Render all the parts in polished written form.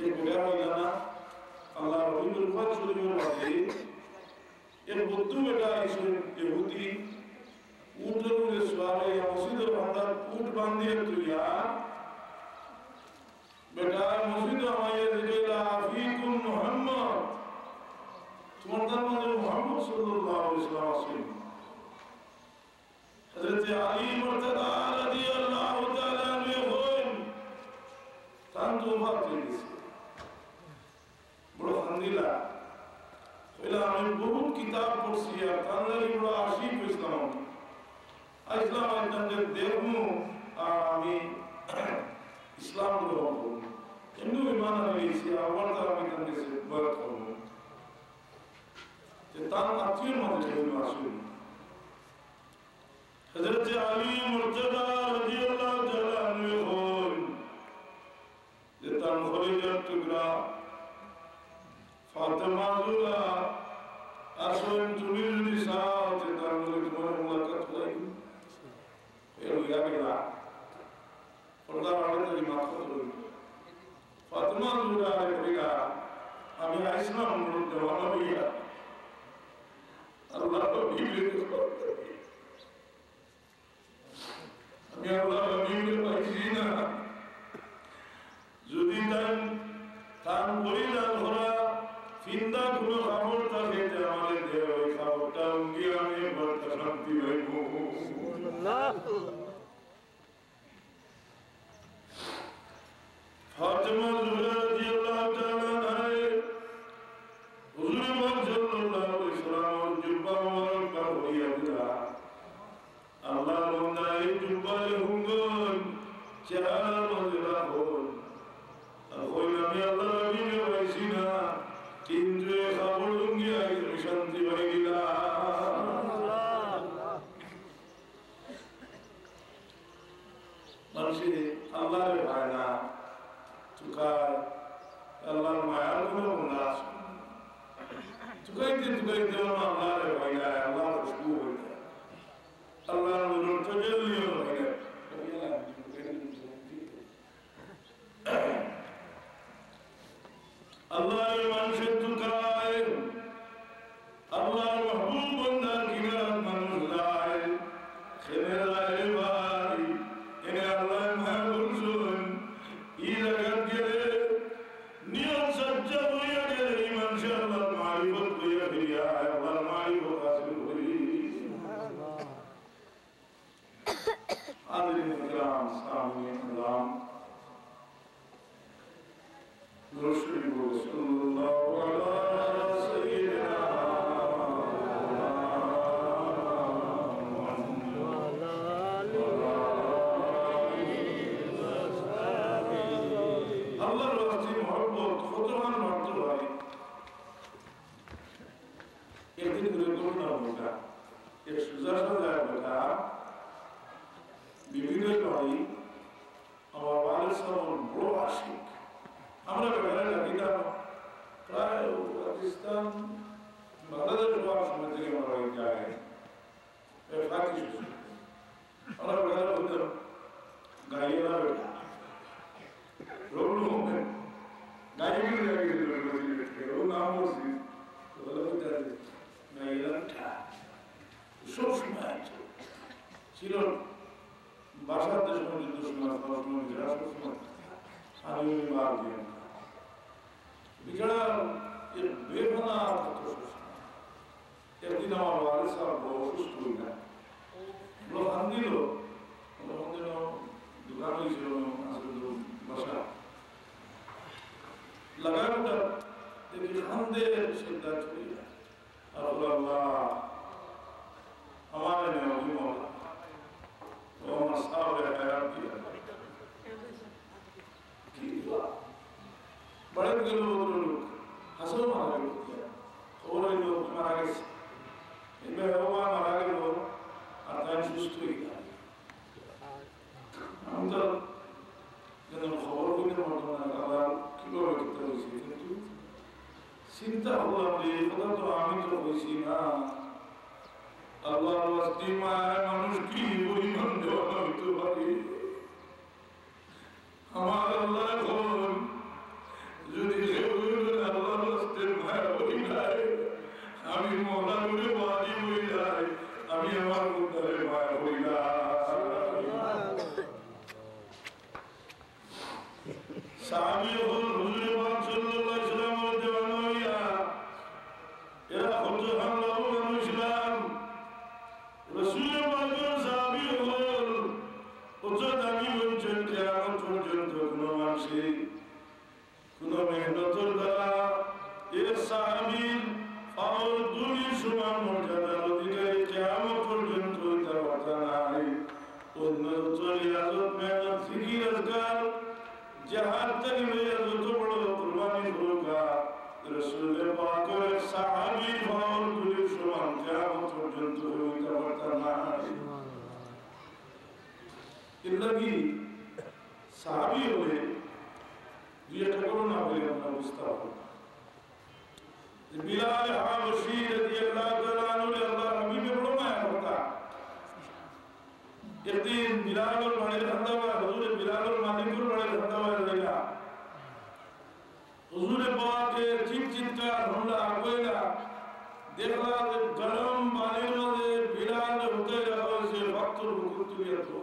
ये बेटा मिलाना अल्लाह रबीउल अव्वल शुरू होते ये बुद्धू बेटा इसमें यहूदी ऊँटों के सवार या मस्जिद बंदा ऊँट बांधे तो या बेटा मस्जिद हमारे जिला आफीकुम मोहम्मद तुम्हारा नाम मोहम्मद सल्लल्लाहु अलैहि वसल्लम हज़रत अली मुर्तज़ा रज़ियल्लाहु ताला अन्हु होन तांतु बातें बड़ा खंडीला पहला हमें बहुत किताब पढ़ी है तांतु बड़ा आशिक इस्लाम इस्लाम अंदर देखूं आमी इस्लाम को हिंदू ईमान वाली सी आवाज़ आमी तंगे से बात करूं ते तां अतीर मत जो मासूम हज़रत अली मुर्तज़ा रज़ियल्लाहु ताला अन्हु होन ये तां खलीजा टुकड़ा फातिमा ज़ुला असवन तुमिल निसाओ ते तां तुम्हारे मुलाकात हुई ये लिया गया पर्दा वाले तो माफ कर दो फातिमा ज़ुला करेगा हमें इस्लाम मुल्क जवाना भैया अल्लाह को भी लेकर हमें अल्लाह भी लेकर जीना जुदी तान कोई ना थोड़ा फिंदा कुलो खामोश था कहते हमारे देव खामोटा उनकी हमें बहुत शांति भाई को फातिमा ज़ुहरा रज़ियल्लाहु ताला अन्हा हुज़ूर सल्लल्लाहु अलैहि वसल्लम जुब्बा मुबारक का होया दिला अल्लाह लोंदाई जुब्बा हुंगन चार मजरा होन कोई नबी अल्लाह नबी ने वैसीना किंतु खबर दूंगी आई शांति भरेगा मर्जी अल्लाह रे भाईना तुकार अल्लाह माया को मुनास तुकार अल्लाह रे भाईना अल्लाह खुशबू होगा अल्लाह नूर तजल्ली होगा अल्लाह रे मनसे तुकार अल्लाह महबूब बंदा किनार मनलाए खेलाए भाई इन्हें अल्लाह महबूब सुन ये लगन के नियम सच्चा हुआ के ईमान से अल्लाह मारिफत हुआ दिया है अल्लाह मारिफत हासिल हुई आदरणीय इकराम सामने सलाम रसूल सल्लल्लाहु अलैहि सय्यिदना সাহাবী হল হুজুর পাক সাল্লাল্লাহু আলাইহি ওয়াসাল্লামের দেওয়ানা হইয়া এরা হযরত হামলাও ইসলাম রাসূলের পাকের সাহাবী হল ওজত আমি বলছেন কিয়ামত পর্যন্ত কোন মানুষে কোন মেহনতের দ্বারা এর সাহাবীর আর দুই সমান মর্যাদার অধিকারী কিয়ামত পর্যন্ত হইতে পারত নাই। উন্নত রিয়াজত মেহনত ফিকির আজকার জাহাদ থেকে লইয়া যত বড় কুরবানি হোকা রাসূলের পাকের সাহাবীর আর দুই সমান কিয়ামত পর্যন্ত হইতে পারত নাই। ইল্লাহি সাহাবী হলে দুই একটা করোনা বলে আমরা বুঝতে পারবো। बिलाल हाबशी रज़ियल्लाहु तआला अन्हु अल्लाह हबीब बड़ो माया होता। एक दिन बिलाल और बड़े धंधा हुआ हुजूर बिलाल और मालिक और बड़े धंधा हुआ रहेगा। हुजूर पाक के चिंता हमला आवेला देखला गरम पानी में बिलाल होते जाओ से वक्त रुकुतियत हो।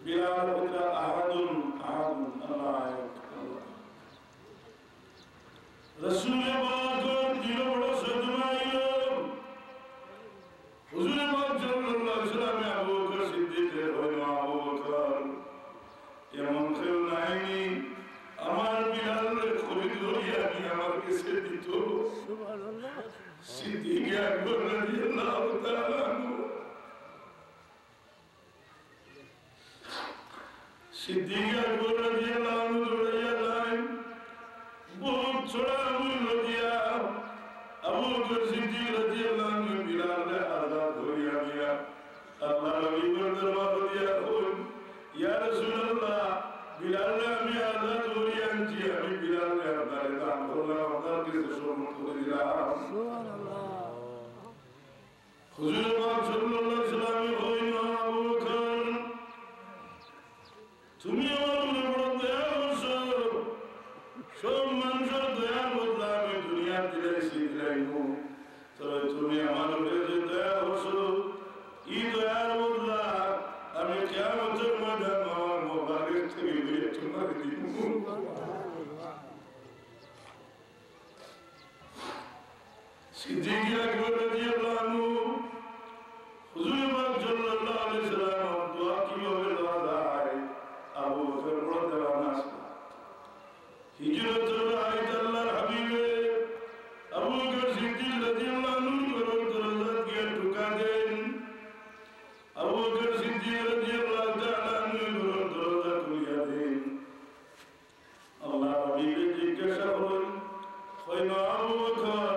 बिलाल होता अहदुन अहदुन अल्लाह रसूल पाक दिलो बड़ो सदमाइयो हुजूर पाक सल्लल्लाहु अलैहि वसल्लम अबू बकर सिद्दीक रहिम अबू बकर এমন কেউ নাইনি আমার বিলালের খরিদ করিয়া কি আমার কাছে দিত সুবহানাল্লাহ সিদ্দীক আকবর রাদিয়াল্লাহু তাআলা সিদ্দীক আকবর রাদিয়াল্লাহু আনহু দৌড়াইয়া যান बहुत छोड़ा मूल्य दिया अबू बकर सिद्दीक रज़ियल्लाहु अन्हु बिलाल ने आजाद हो गया अल्लाह नबी को दरबार दिया बोल या रसूल अल्लाह बिलाल ने हमें आजाद हो गया जी अभी बिलाल ने हमारे नाम बोला अल्लाह के रसूल को दिया सुभान अल्लाह हुजूर पाक सल्लल्लाहु अलैहि वसल्लम होई ना अबू बकर তুমি আমার বড় দয়ালু সব মানুষের দয়ার বদলা আমি দুনিয়ার দিলে শিখলাইমু তবে তুমি আমার উপরে যে দয়া হসো এই দয়ার বদলা আমি কিয়ামতের ময়দানে আমার মোবারক থেকে বেরিয়ে তোমাকে দিব। সিদ্দীক আকবর রাদিয়াল্লাহু আনহু হুজুর পাক সাল্লাল্লাহু আলাইহি ওয়াসাল্লাম দোয়া কিভাবে দোয়া দেয় আবু বকর বড় দেওয়ানা हिजरत आयत अल्लाह हबीबे अबू बकर सिद्दीक रज़ियल्लाहु अन्हु को दरजात के ठुका देन अबू बकर सिद्दीक रज़ियल्लाहु ताआला अन्हु को दरजात लिया देन अल्लाह हबीबे जिज्ञासा করেন কইনা আবু বকর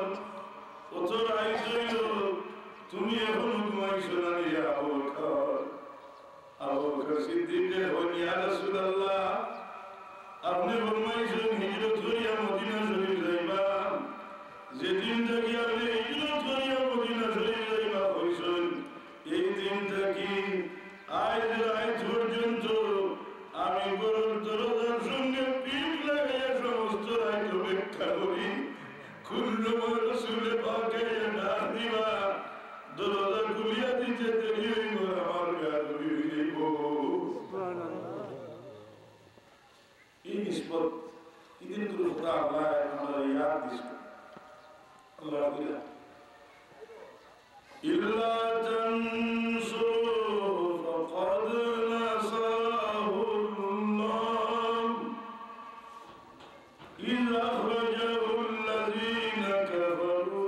ওতর আইছো তুমি এখন ঘুমাইছো না ইয়া আবু বকর সিদ্দীক বলেন ইয়া রাসূলুল্লাহ আপনি ফরমাইছেন হিজরত করিয়া মদিনা শরীফ যাইবা যেদিন থেকে আপনি হিজরত করিয়া মদিনা শরীফ যাইবা হইছেন এই দিন থেকে আজ রাত পর্যন্ত আমি গরুর দরজার সঙ্গে পিঠ লাগাইয়া সমস্ত রাত অপেক্ষা করি কুল্লু রাসূলে পাকে ডাক দিবা দরজা খুলিয়া দিতে দেরি হইব আমার বেয়াদবি হইব সুবহানাল্লাহ। ये निस्बत इदिन को खुदा अल्लाह हमारा याद दिसको अल्लाह दिला इल्ला तंसुरु फक़द नसरहु अल्लाह इज़ अख़रजहु अल्लज़ीना कफ़रू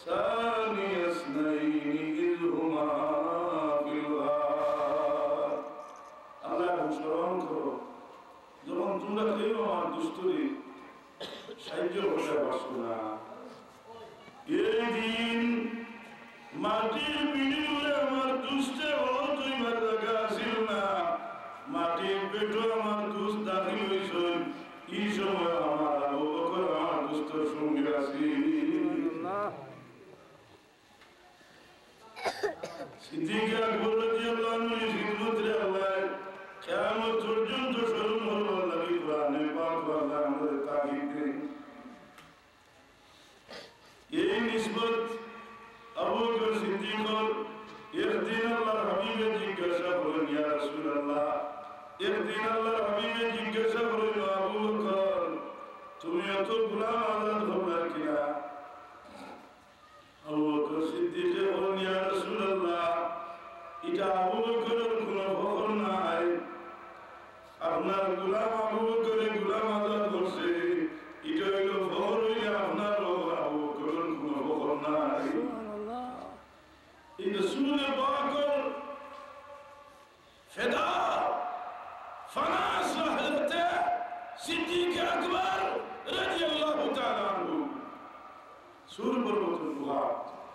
सानिय इस्नैनि इज़ हुमा फिल गार। अल्लाह को स्मरण करो যখন তোমরা কেউ আমার দুষ্টুরি সাহায্য করতে পারছো না এই দিন মাটির বিনিময়ে আমার দুষ্টে হলো তুই জায়গা আসিল না মাটির পেটে আমার দুষ্ট দাখিল হয়েছ এই সময় আমার আবু বকর আমার দুষ্টর সঙ্গে আসিল। সিদ্দীক আকবর রাদিয়াল্লাহু আনহু খিদমতে আল্লাহ কিয়ামত পর্যন্ত শরম হলো নবী কোরআনে পাক আল্লাহ আমাদের তাকিদ দেন। এই নিসবত আবু বকর সিদ্দীক একদিন আল্লাহর হাবিবে জিজ্ঞাসা করলেন ইয়া রাসূলুল্লাহ একদিন আল্লাহর হাবিবে জিজ্ঞাসা তো গোলাম আজাদ হবার কিনা আবু বকর সিদ্দিকে বলেন ইয়া রাসূলুল্লাহ এটা আবু বকরের কোনো ফখর নাই আপনার গোলাম আবু বকরের গোলাম আজাদ করছে এটা হইল ফখর হইলে আপনার আবু বকরের কোনো ফখর নাই এই রাসূল পাকের ফেদা ফানাস হযরত সিদ্দিক আকবর রাদিয়াল্লাহু তাআলা আনহু সুর পর্বতের গুহা